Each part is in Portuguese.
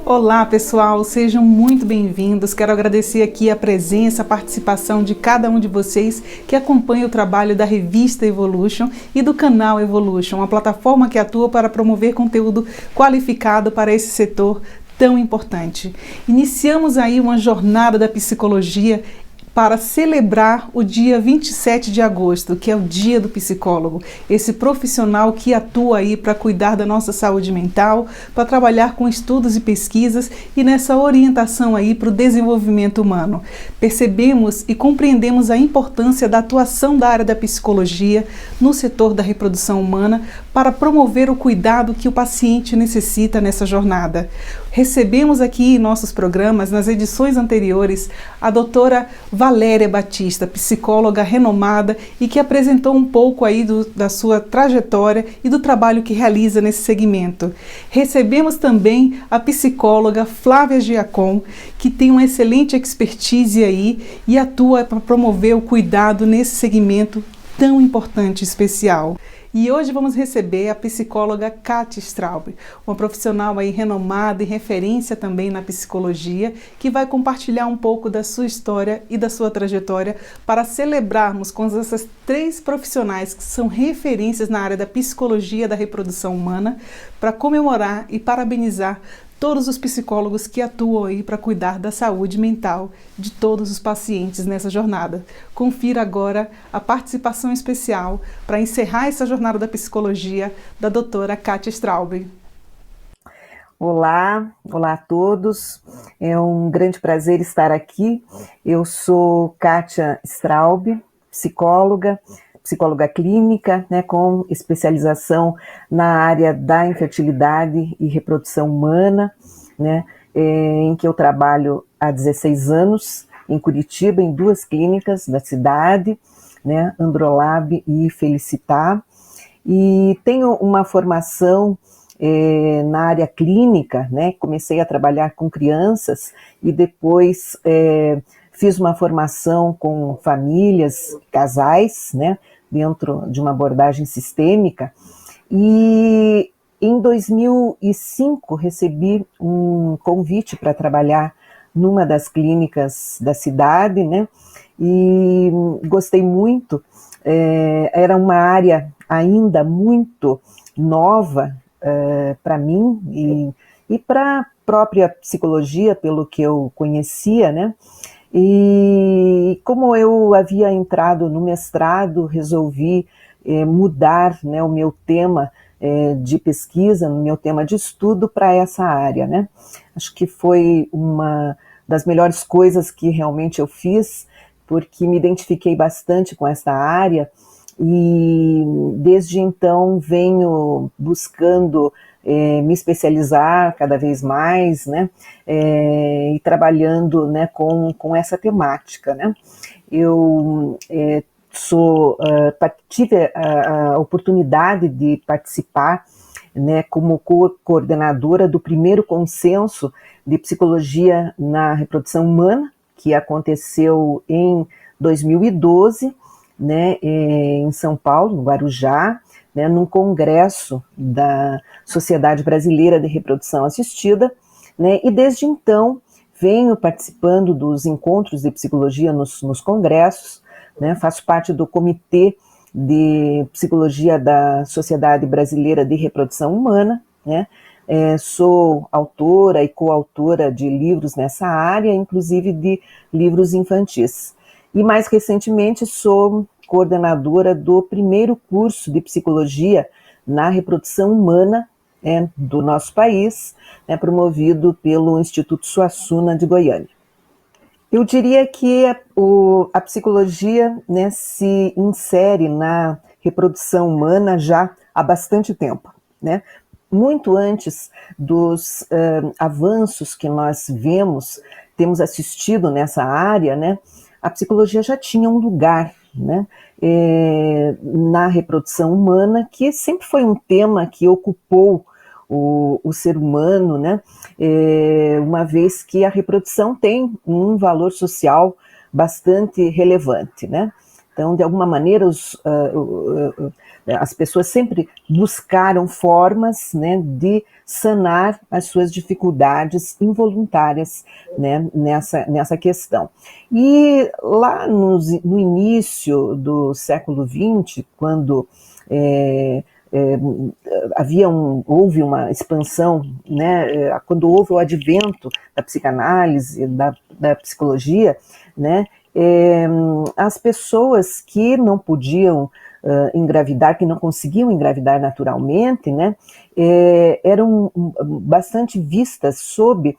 Olá pessoal, sejam muito bem-vindos. Quero agradecer aqui a presença, a participação de cada um de vocês que acompanha o trabalho da revista Evolution e do canal Evolution, uma plataforma que atua para promover conteúdo qualificado para esse setor tão importante. Iniciamos aí uma jornada da psicologia para celebrar o dia 27 de agosto, que é o Dia do Psicólogo, esse profissional que atua aí para cuidar da nossa saúde mental, para trabalhar com estudos e pesquisas e nessa orientação aí para o desenvolvimento humano. Percebemos e compreendemos a importância da atuação da área da psicologia no setor da reprodução humana para promover o cuidado que o paciente necessita nessa jornada. Recebemos aqui em nossos programas, nas edições anteriores, a doutora Valéria Batista, psicóloga renomada e que apresentou um pouco aí da sua trajetória e do trabalho que realiza nesse segmento. Recebemos também a psicóloga Flávia Giacom, que tem uma excelente expertise aí e atua para promover o cuidado nesse segmento tão importante e especial. E hoje vamos receber a psicóloga Kátia Straub, uma profissional aí renomada e referência também na psicologia, que vai compartilhar um pouco da sua história e da sua trajetória para celebrarmos com essas três profissionais que são referências na área da psicologia da reprodução humana, para comemorar e parabenizar todos os psicólogos que atuam aí para cuidar da saúde mental de todos os pacientes nessa jornada. Confira agora a participação especial para encerrar essa jornada da psicologia da doutora Kátia Straub. Olá a todos. É um grande prazer estar aqui. Eu sou Kátia Straub, psicóloga clínica, com especialização na área da infertilidade e reprodução humana, em que eu trabalho há 16 anos, em Curitiba, em duas clínicas da cidade, Androlab e Felicitar, e tenho uma formação na área clínica, comecei a trabalhar com crianças e depois fiz uma formação com famílias, casais, dentro de uma abordagem sistêmica, e em 2005 recebi um convite para trabalhar numa das clínicas da cidade, e gostei muito. Era uma área ainda muito nova para mim e para a própria psicologia, pelo que eu conhecia, E como eu havia entrado no mestrado, resolvi mudar o meu tema de pesquisa, o meu tema de estudo para essa área, Acho que foi uma das melhores coisas que realmente eu fiz, porque me identifiquei bastante com essa área e desde então venho buscando me especializar cada vez mais, e trabalhando, com essa temática, Eu tive a oportunidade de participar, como coordenadora do primeiro consenso de psicologia na reprodução humana, que aconteceu em 2012, em São Paulo, no Guarujá, num congresso da Sociedade Brasileira de Reprodução Assistida, e desde então venho participando dos encontros de psicologia nos congressos, faço parte do Comitê de Psicologia da Sociedade Brasileira de Reprodução Humana, sou autora e coautora de livros nessa área, inclusive de livros infantis. E mais recentemente sou coordenadora do primeiro curso de psicologia na reprodução humana do nosso país, promovido pelo Instituto Suassuna de Goiânia. Eu diria que a psicologia se insere na reprodução humana já há bastante tempo, muito antes dos avanços que nós temos assistido nessa área, a psicologia já tinha um lugar, na reprodução humana, que sempre foi um tema que ocupou o ser humano, uma vez que a reprodução tem um valor social bastante relevante, Então, de alguma maneira, as pessoas sempre buscaram formas, né, de sanar as suas dificuldades involuntárias, né, nessa questão. E lá no início do século XX, quando houve uma expansão, né, quando houve o advento da psicanálise, da psicologia, né, as pessoas que não podiam engravidar, que não conseguiam engravidar naturalmente, né, eram bastante vistas sob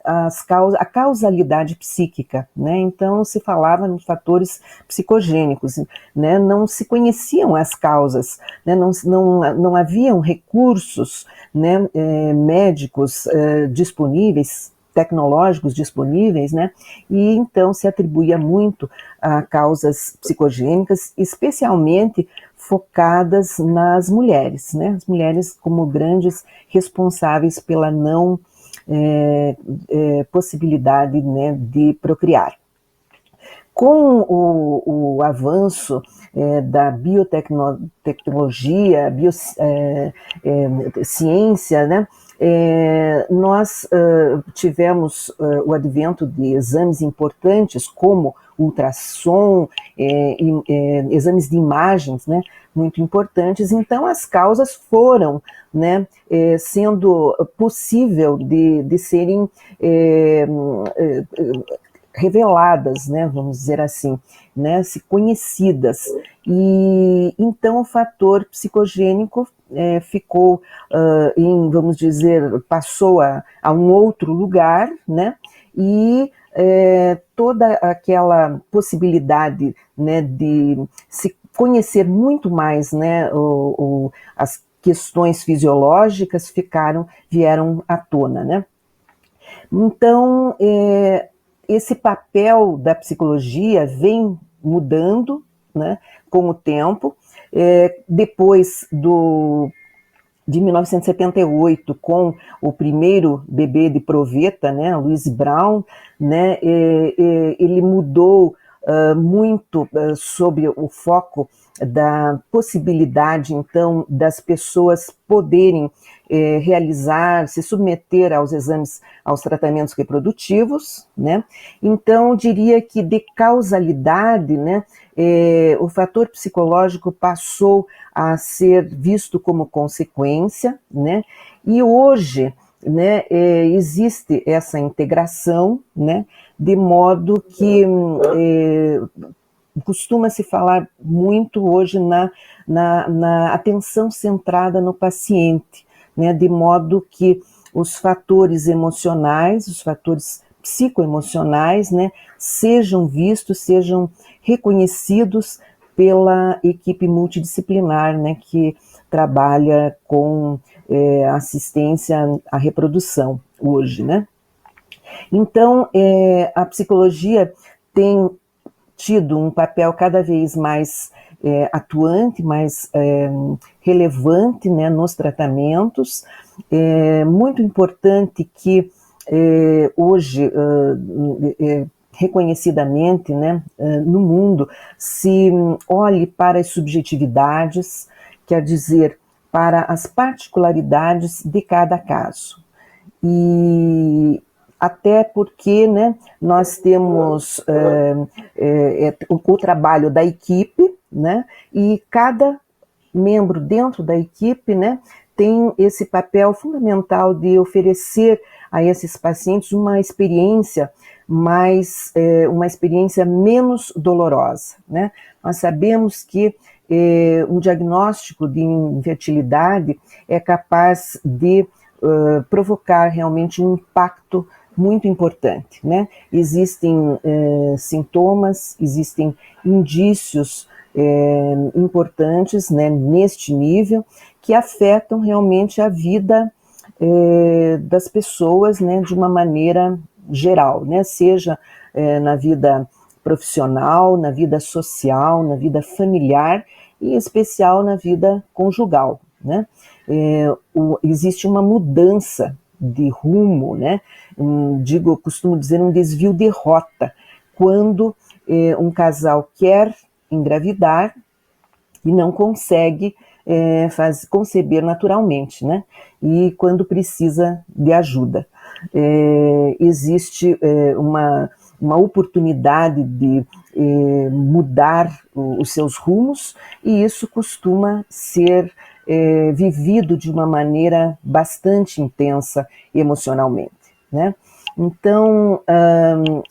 a causalidade psíquica, né? Então se falava nos fatores psicogênicos, né? Não se conheciam as causas, né? Não haviam recursos, né, médicos disponíveis, tecnológicos disponíveis, né? E então se atribuía muito a causas psicogênicas, especialmente focadas nas mulheres, né? As mulheres como grandes responsáveis pela não possibilidade, né, de procriar. Com o avanço da biotecnologia, ciência, né, nós tivemos o advento de exames importantes como ultrassom, exames de imagens, né, muito importantes. Então as causas foram, né, sendo possível de serem reveladas, né, vamos dizer assim, né, se conhecidas. E então o fator psicogênico ficou vamos dizer, passou a um outro lugar, né, e toda aquela possibilidade, né, de se conhecer muito mais, né, as questões fisiológicas vieram à tona, né. Então, esse papel da psicologia vem mudando, né, com o tempo. Depois de 1978, com o primeiro bebê de proveta, né, Louise Brown, né, ele mudou muito sobre o foco da possibilidade, então, das pessoas poderem realizar, se submeter aos exames, aos tratamentos reprodutivos, né? Então, eu diria que de causalidade, né, o fator psicológico passou a ser visto como consequência, né? E hoje, né, existe essa integração, né, de modo que costuma-se falar muito hoje na atenção centrada no paciente, né, de modo que os fatores emocionais, os fatores psicoemocionais, né, sejam vistos, sejam reconhecidos pela equipe multidisciplinar, né, que trabalha com assistência à reprodução hoje, né. Então, a psicologia tem tido um papel cada vez mais atuante, mais relevante, né, nos tratamentos. É muito importante que hoje, reconhecidamente, né, no mundo, se olhe para as subjetividades, quer dizer, para as particularidades de cada caso. E até porque, né, nós temos o trabalho da equipe, né, e cada membro dentro da equipe, né, tem esse papel fundamental de oferecer a esses pacientes uma experiência uma experiência menos dolorosa, né? Nós sabemos que um diagnóstico de infertilidade é capaz de provocar realmente um impacto muito importante, né? Existem sintomas, existem indícios importantes, né, neste nível, que afetam realmente a vida das pessoas, né, de uma maneira geral, né? Seja na vida profissional, na vida social, na vida familiar e em especial na vida conjugal, né? Existe uma mudança de rumo, né? Costumo dizer um desvio de rota, quando um casal quer engravidar e não consegue conceber naturalmente, né? E quando precisa de ajuda. Existe uma oportunidade de mudar os seus rumos, e isso costuma ser vivido de uma maneira bastante intensa emocionalmente, né? Então,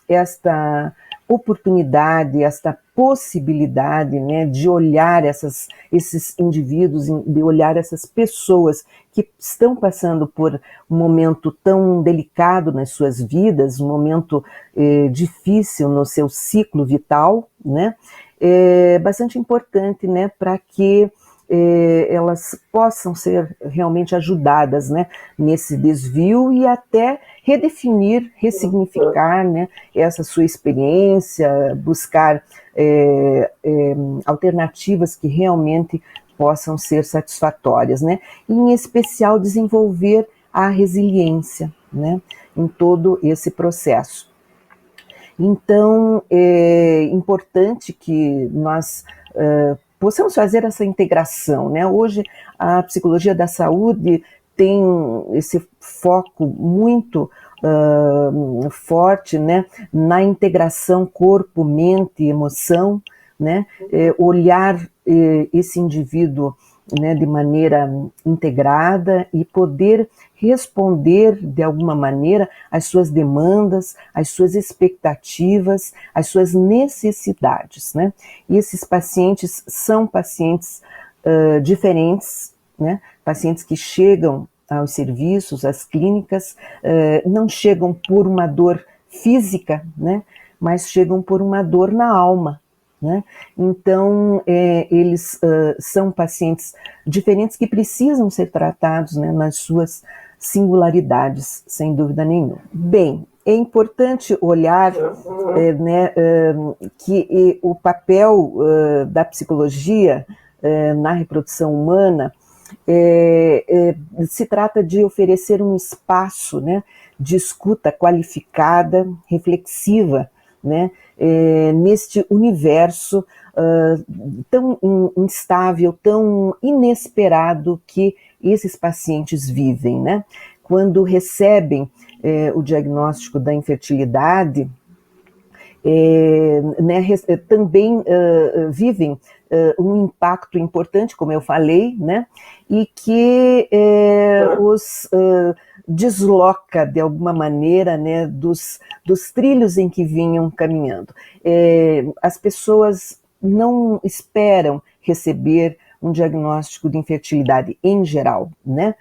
esta oportunidade, esta possibilidade, né, de olhar esses indivíduos, de olhar essas pessoas que estão passando por um momento tão delicado nas suas vidas, um momento difícil no seu ciclo vital, né, é bastante importante, né, para que elas possam ser realmente ajudadas, né, nesse desvio e até redefinir, ressignificar, né, essa sua experiência, buscar alternativas que realmente possam ser satisfatórias, né, e em especial desenvolver a resiliência, né, em todo esse processo. Então, é importante que nós possamos fazer essa integração, né? Hoje, a psicologia da saúde tem esse foco muito forte, né, na integração corpo, mente, emoção, né? Olhar esse indivíduo, né, de maneira integrada e poder responder de alguma maneira às suas demandas, às suas expectativas, às suas necessidades, né? E esses pacientes são pacientes diferentes, né? Pacientes que chegam aos serviços, às clínicas, não chegam por uma dor física, né? Mas chegam por uma dor na alma, né? Então, eles são pacientes diferentes que precisam ser tratados, né, nas suas singularidades, sem dúvida nenhuma. Bem, é importante olhar né, que o papel da psicologia na reprodução humana se trata de oferecer um espaço, né, de escuta qualificada, reflexiva, né, neste universo tão instável, tão inesperado que esses pacientes vivem, né? Quando recebem o diagnóstico da infertilidade, né, também vivem um impacto importante, como eu falei, né, e que os desloca de alguma maneira, né, dos trilhos em que vinham caminhando. As pessoas não esperam receber um diagnóstico de infertilidade em geral, né?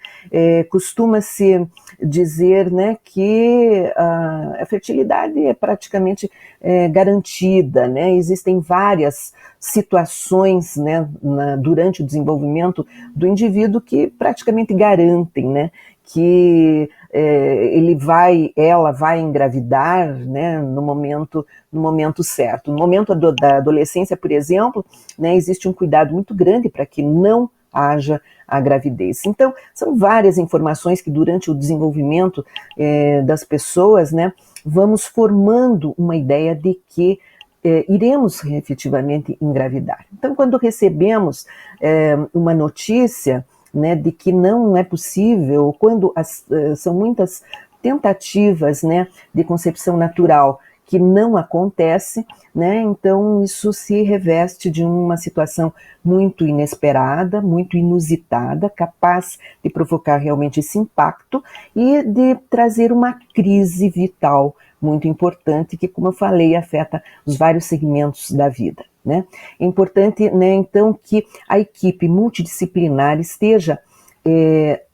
Costuma-se dizer, né, que a fertilidade é praticamente garantida, né? Existem várias situações, né, durante o desenvolvimento do indivíduo que praticamente garantem, né, que ela vai engravidar, né, no momento certo. No momento da adolescência, por exemplo, né, existe um cuidado muito grande para que não haja a gravidez. Então, são várias informações que durante o desenvolvimento das pessoas, né, vamos formando uma ideia de que iremos efetivamente engravidar. Então, quando recebemos uma notícia, né, de que não é possível, quando são muitas tentativas, né, de concepção natural que não acontece, né, então isso se reveste de uma situação muito inesperada, muito inusitada, capaz de provocar realmente esse impacto e de trazer uma crise vital muito importante que, como eu falei, afeta os vários segmentos da vida, né? É importante, né, então, que a equipe multidisciplinar esteja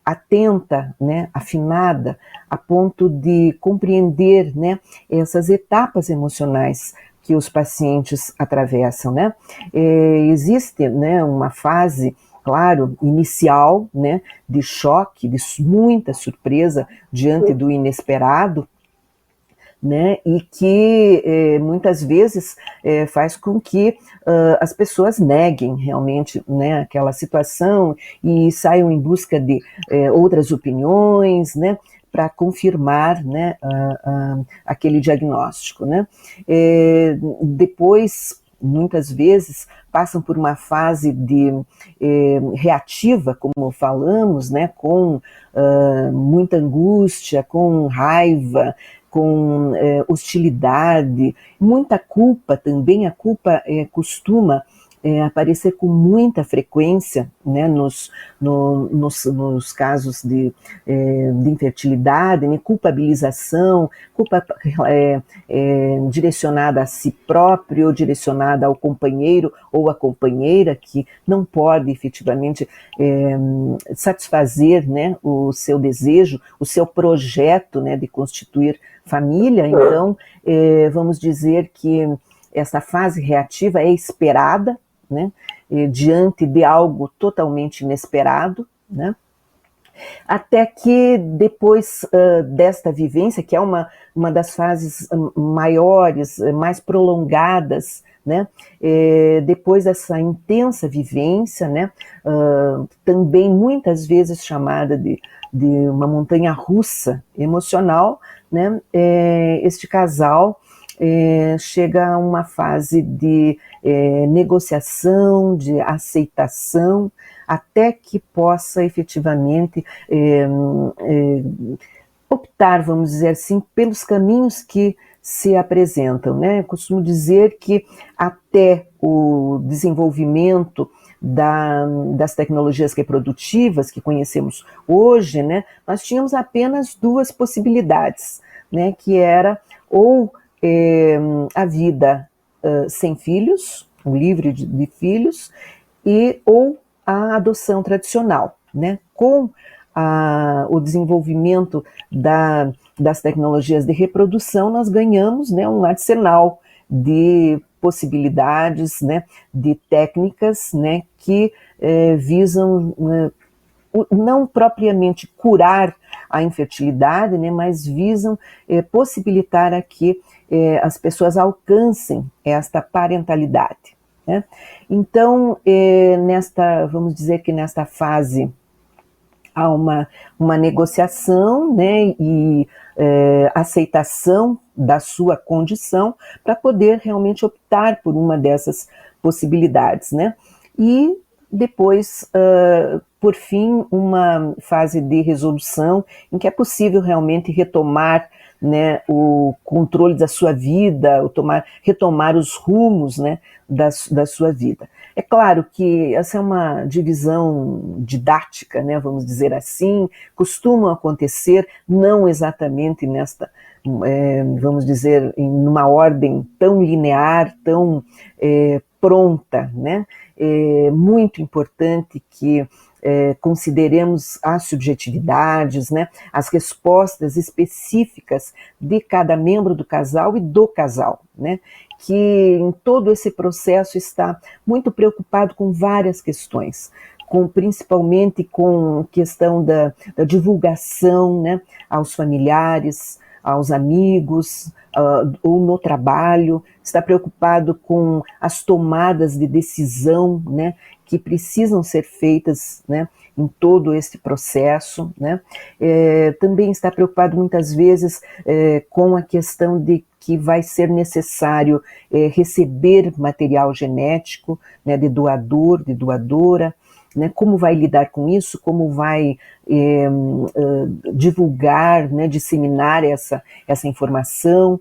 atenta, né, afinada, a ponto de compreender, né, essas etapas emocionais que os pacientes atravessam, né? Existe, né, uma fase, claro, inicial, né, de choque, de muita surpresa diante do inesperado, né, e que muitas vezes faz com que as pessoas neguem realmente, né, aquela situação e saiam em busca de outras opiniões, né, para confirmar, né, aquele diagnóstico, né. Depois muitas vezes passam por uma fase de reativa, como falamos, né, com muita angústia, com raiva, com hostilidade, muita culpa também. A culpa costuma aparecer com muita frequência, né, nos casos de infertilidade, né, culpabilização, culpa direcionada a si próprio, ou direcionada ao companheiro ou à companheira, que não pode efetivamente satisfazer, né, o seu desejo, o seu projeto, né, de constituir família. Então, vamos dizer que essa fase reativa é esperada, né, diante de algo totalmente inesperado, né, até que depois desta vivência, que é uma das fases maiores, mais prolongadas, né, depois dessa intensa vivência, né, também muitas vezes chamada de uma montanha-russa emocional, né, este casal chega a uma fase de negociação, de aceitação, até que possa efetivamente optar, vamos dizer assim, pelos caminhos que se apresentam, né? Eu costumo dizer que até o desenvolvimento das tecnologias reprodutivas que conhecemos hoje, né, nós tínhamos apenas duas possibilidades, né, que era ou a vida sem filhos, o livre de filhos, ou a adoção tradicional, né? Com o desenvolvimento das tecnologias de reprodução, nós ganhamos, né, um arsenal de possibilidades, né, de técnicas, né, que visam não propriamente curar a infertilidade, né, mas visam possibilitar a que as pessoas alcancem esta parentalidade, né? Então, vamos dizer que nesta fase há uma negociação, né, e aceitação da sua condição para poder realmente optar por uma dessas possibilidades, né? E depois, por fim, uma fase de resolução em que é possível realmente retomar, né, o controle da sua vida, retomar os rumos, né, da sua vida. É claro que essa é uma divisão didática, né, vamos dizer assim, costumam acontecer não exatamente nesta, vamos dizer, em uma ordem tão linear, tão pronta, né? É muito importante que consideremos as subjetividades, né, as respostas específicas de cada membro do casal e do casal, né, que em todo esse processo está muito preocupado com várias questões, principalmente com questão da divulgação, né, aos familiares, aos amigos, ou no trabalho, está preocupado com as tomadas de decisão, né, que precisam ser feitas, né, em todo esse processo, né. Também está preocupado muitas vezes com a questão de que vai ser necessário receber material genético, né, de doador, de doadora, né, como vai lidar com isso, como vai divulgar, né, disseminar essa informação.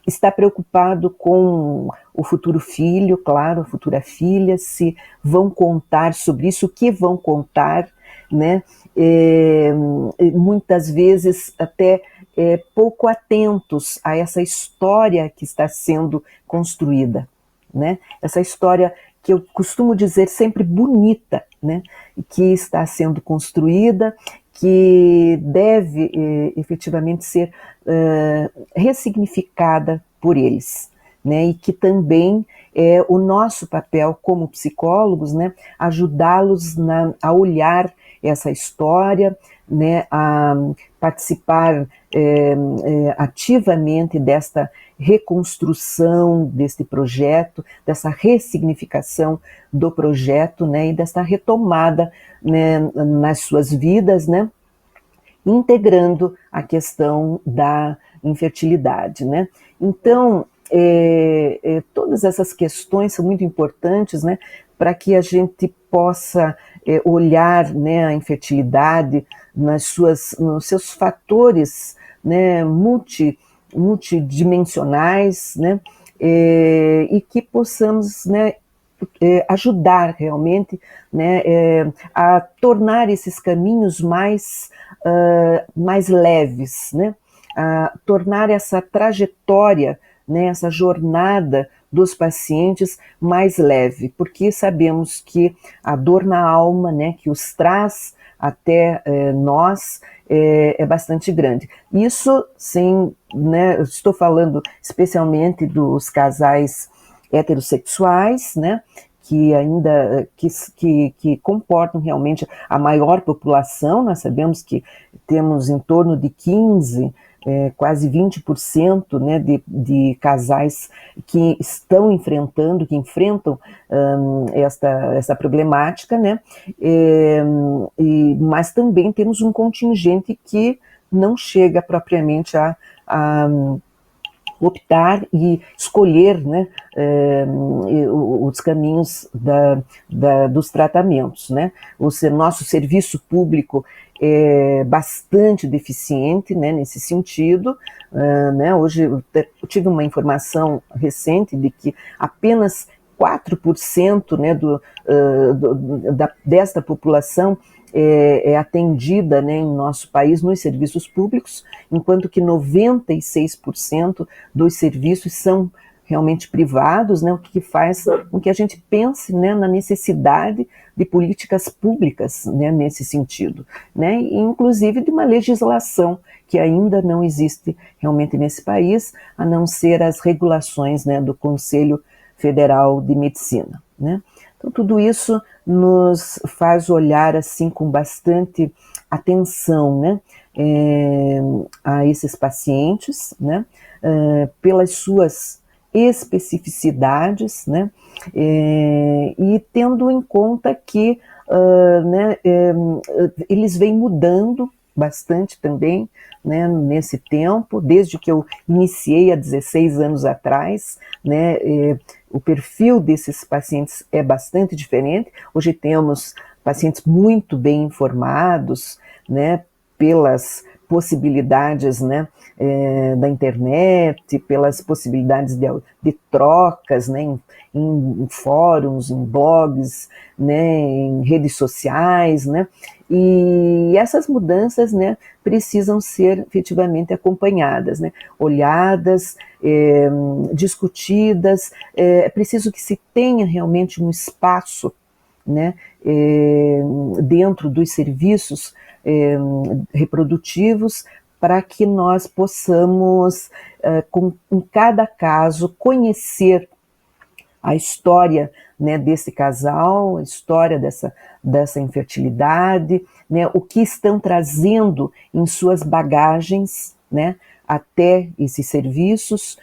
Está preocupado com o futuro filho, claro, a futura filha, se vão contar sobre isso, o que vão contar, né? Muitas vezes até pouco atentos a essa história que está sendo construída, né? Essa história que eu costumo dizer sempre bonita, né? Que está sendo construída, que deve efetivamente ser ressignificada por eles, né? E que também é o nosso papel como psicólogos, né? Ajudá-los a olhar essa história, né? A participar ativamente desta reconstrução deste projeto, dessa ressignificação do projeto, né, e dessa retomada, né, nas suas vidas, né, integrando a questão da infertilidade, né. Então, todas essas questões são muito importantes, né, para que a gente possa olhar, né, a infertilidade nos seus fatores, né, multidimensionais, né, e que possamos, né, ajudar realmente, né, a tornar esses caminhos mais leves, né, a tornar essa trajetória, né, essa jornada dos pacientes mais leve, porque sabemos que a dor na alma, né, que os traz até nós, é bastante grande. Isso sem, né, eu estou falando especialmente dos casais heterossexuais, né, que ainda que comportam realmente a maior população. Nós sabemos que temos em torno de 15, quase 20%, né, de casais que estão enfrentam essa problemática, né, mas também temos um contingente que não chega propriamente a optar e escolher, né, os caminhos dos tratamentos, né. Nosso serviço público é bastante deficiente, né, nesse sentido, né. Hoje eu tive uma informação recente de que apenas 4%, né, desta população é atendida, né, em nosso país nos serviços públicos, enquanto que 96% dos serviços são realmente privados, né, o que faz com que a gente pense, né, na necessidade de políticas públicas, né, nesse sentido, né, e inclusive de uma legislação que ainda não existe realmente nesse país, a não ser as regulações, né, do Conselho Federal de Medicina, né. Então, tudo isso nos faz olhar assim com bastante atenção, né, a esses pacientes, né, pelas suas especificidades, né, e tendo em conta que né, eles vêm mudando bastante também, né, nesse tempo, desde que eu iniciei há 16 anos atrás, né, o perfil desses pacientes é bastante diferente. Hoje temos pacientes muito bem informados, né, pelas possibilidades, né, da internet, pelas possibilidades de trocas, né, em fóruns, em blogs, né, em redes sociais, né, e essas mudanças, né, precisam ser efetivamente acompanhadas, né, olhadas, discutidas. É preciso que se tenha realmente um espaço, né, dentro dos serviços reprodutivos, para que nós possamos, em cada caso, conhecer a história, né, desse casal, a história dessa infertilidade, né, o que estão trazendo em suas bagagens, né, até esses serviços,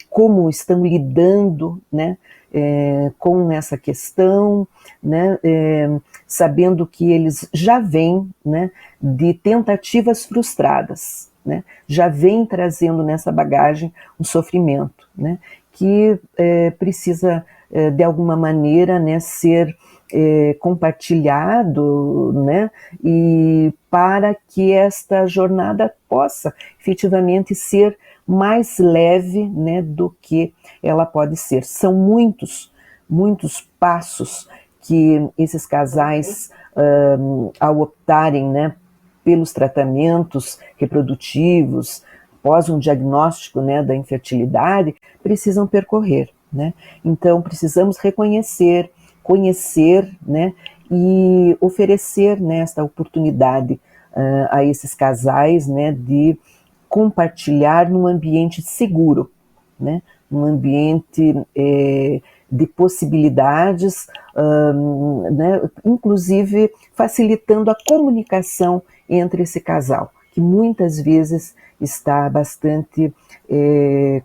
como estão lidando, né, com essa questão, né, sabendo que eles já vêm, né, de tentativas frustradas, né, já vêm trazendo nessa bagagem um sofrimento, né, que precisa, de alguma maneira, né, ser compartilhado, né, e para que esta jornada possa efetivamente ser mais leve, né, do que ela pode ser. São muitos passos que esses casais, ao optarem, né, pelos tratamentos reprodutivos, após um diagnóstico, né, da infertilidade, precisam percorrer, né? Então, precisamos reconhecer, conhecer, né, e oferecer, né, esta oportunidade a esses casais, né, de compartilhar num ambiente seguro, né, num ambiente de possibilidades, né, inclusive facilitando a comunicação entre esse casal, que muitas vezes está bastante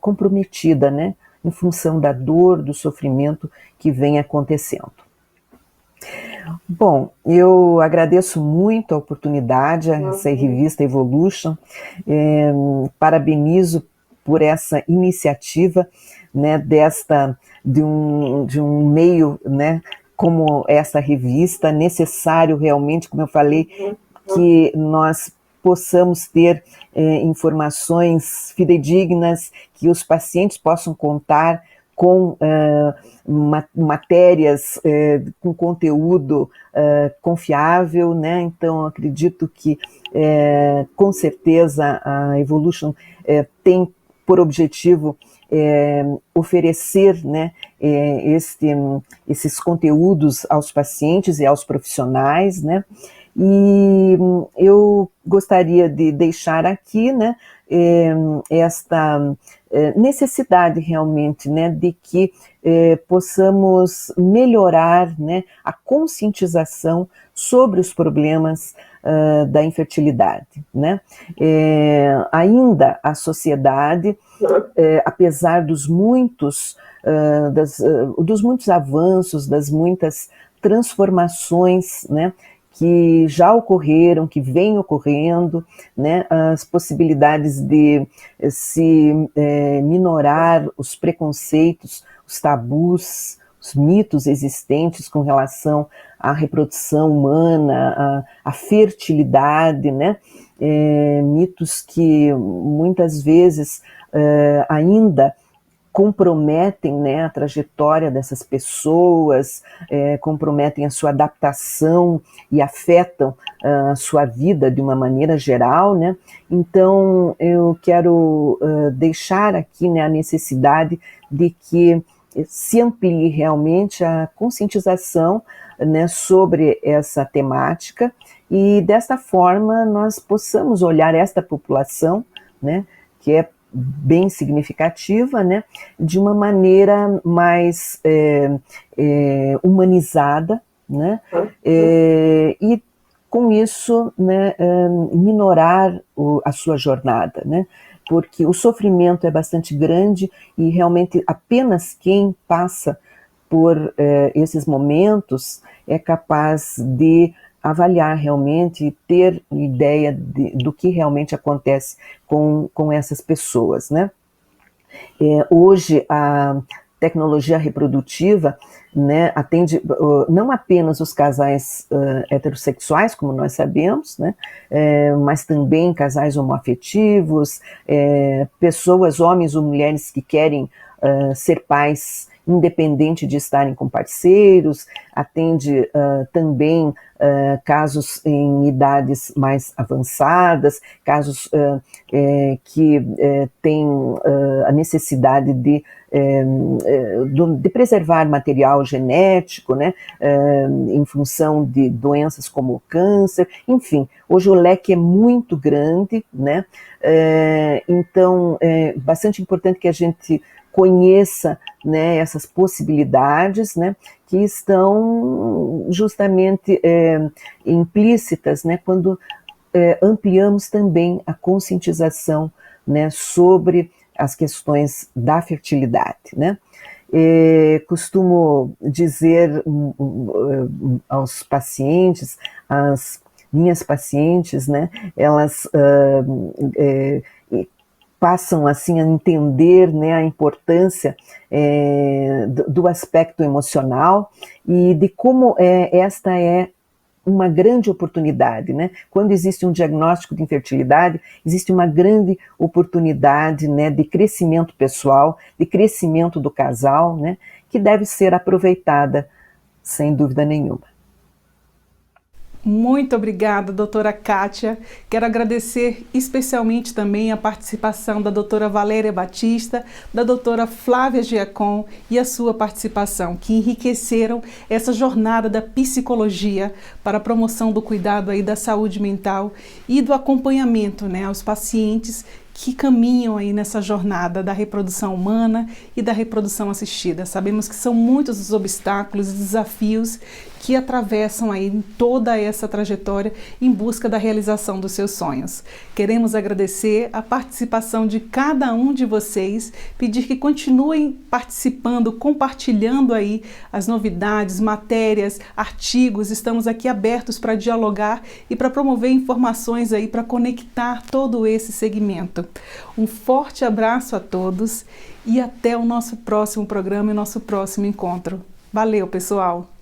comprometida, né, em função da dor, do sofrimento que vem acontecendo. Bom, eu agradeço muito a oportunidade, essa revista Evolution, parabenizo por essa iniciativa, né, de um meio, né, como essa revista, necessário realmente, como eu falei, que nós possamos ter informações fidedignas, que os pacientes possam contar com matérias com conteúdo confiável, né? Então, acredito que, com certeza, a Evolution tem por objetivo oferecer, né, esses conteúdos aos pacientes e aos profissionais, né? E eu gostaria de deixar aqui, né, esta necessidade realmente, né, de que possamos melhorar, né, a conscientização sobre os problemas da infertilidade, né? Ainda a sociedade, apesar dos muitos avanços, das muitas transformações, né, que já ocorreram, que vêm ocorrendo, né, as possibilidades de se minorar os preconceitos, os tabus, os mitos existentes com relação à reprodução humana, à fertilidade, né, mitos que muitas vezes ainda comprometem, né, a trajetória dessas pessoas, comprometem a sua adaptação e afetam a sua vida de uma maneira geral, né? Então, eu quero deixar aqui, né, a necessidade de que se amplie realmente a conscientização, né, sobre essa temática e, desta forma, nós possamos olhar esta população, né, que é bem significativa, né, de uma maneira mais humanizada, né, e com isso, né, minorar a sua jornada, né, porque o sofrimento é bastante grande e realmente apenas quem passa por esses momentos é capaz de avaliar realmente, ter ideia do que realmente acontece com essas pessoas, né? Hoje, a tecnologia reprodutiva, né, atende não apenas os casais heterossexuais, como nós sabemos, né, mas também casais homoafetivos, pessoas, homens ou mulheres que querem ser pais independente de estarem com parceiros, atende também casos em idades mais avançadas, casos que têm a necessidade de preservar material genético, né, em função de doenças como o câncer, enfim, hoje o leque é muito grande, né, então é bastante importante que a gente conheça, né, essas possibilidades, né, que estão justamente implícitas, né, quando ampliamos também a conscientização, né, sobre as questões da fertilidade, né. Costumo dizer aos pacientes, às minhas pacientes, né, elas passam assim a entender, né, a importância do aspecto emocional e de como esta é uma grande oportunidade, né? Quando existe um diagnóstico de infertilidade, existe uma grande oportunidade, né, de crescimento pessoal, de crescimento do casal, né, que deve ser aproveitada sem dúvida nenhuma. Muito obrigada, doutora Kátia. Quero agradecer especialmente também a participação da doutora Valéria Batista, da doutora Flávia Giacom e a sua participação, que enriqueceram essa jornada da psicologia para a promoção do cuidado aí da saúde mental e do acompanhamento, né, aos pacientes que caminham aí nessa jornada da reprodução humana e da reprodução assistida. Sabemos que são muitos os obstáculos e desafios que atravessam aí toda essa trajetória em busca da realização dos seus sonhos. Queremos agradecer a participação de cada um de vocês, pedir que continuem participando, compartilhando aí as novidades, matérias, artigos. Estamos aqui abertos para dialogar e para promover informações aí para conectar todo esse segmento. Um forte abraço a todos e até o nosso próximo programa e nosso próximo encontro. Valeu, pessoal!